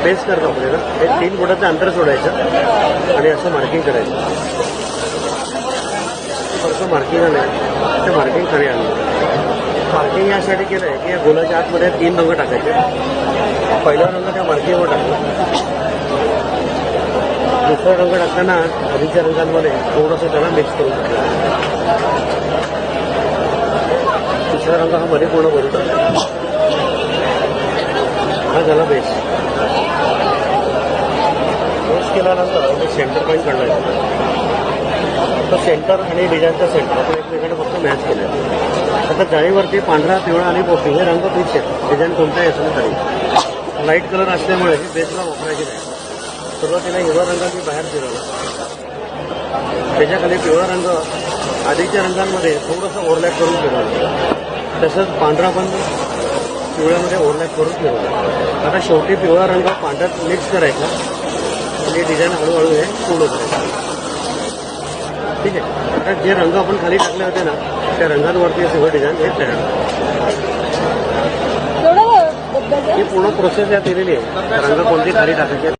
Base करतो आपल्याला हे 3 फुटाचं अंतर सोडायचं आणि असं मार्किंग करायचं. असं मार्किंग आलं ते मार्किंग खाली आणलं. मार्किंग यासाठी केलं आहे की या गोलाच्या आतमध्ये 3 रंग टाकायचे. पहिला रंग त्या मार्किंगवर टाकला. दुसरा रंग टाकताना आधीच्या रंगांमध्ये थोडंसं त्याला मिक्स करून टाकलं. तिसरा रंग हा मध्ये पूर्ण भरून टाकला. हा झाला बेस. बेस केल्यानंतर मी सेंटर पॉईंट काढला. तर सेंटर आणि डिझाईनचा सेंटर आपण एकमेकांना फक्त मॅच केलं. आता जाळीवरती पांढरा, पिवळा आणि पोपटी हे रंग फिक्स आहेत. डिझाईन कोणताही असलं तरी लाईट कलर असल्यामुळे ही बेसला वापरायची नाही. सुरुवातीला हिरवा रंग मी बाहेर फिरवला. त्याच्याखाली पिवळा रंग आधीच्या रंगांमध्ये थोडंसं ओव्हरलॅप करून फिरवलं. तसंच पांढरा पण पिवळ्यामध्ये ओव्हरलॅप करून फिरवला. आता शेवटी पिवळा रंग पांढऱ्यात मिक्स करायचा आणि डिझाईन हळूहळू हे पूर्ण करायचं. ठीक आहे. आता जे रंग आपण खाली टाकले होते ना त्या रंगांवरती सगळं डिझाईन हे तयार. ही पूर्ण प्रोसेस यात केलेली आहे. रंग कोणती खाली टाकायचे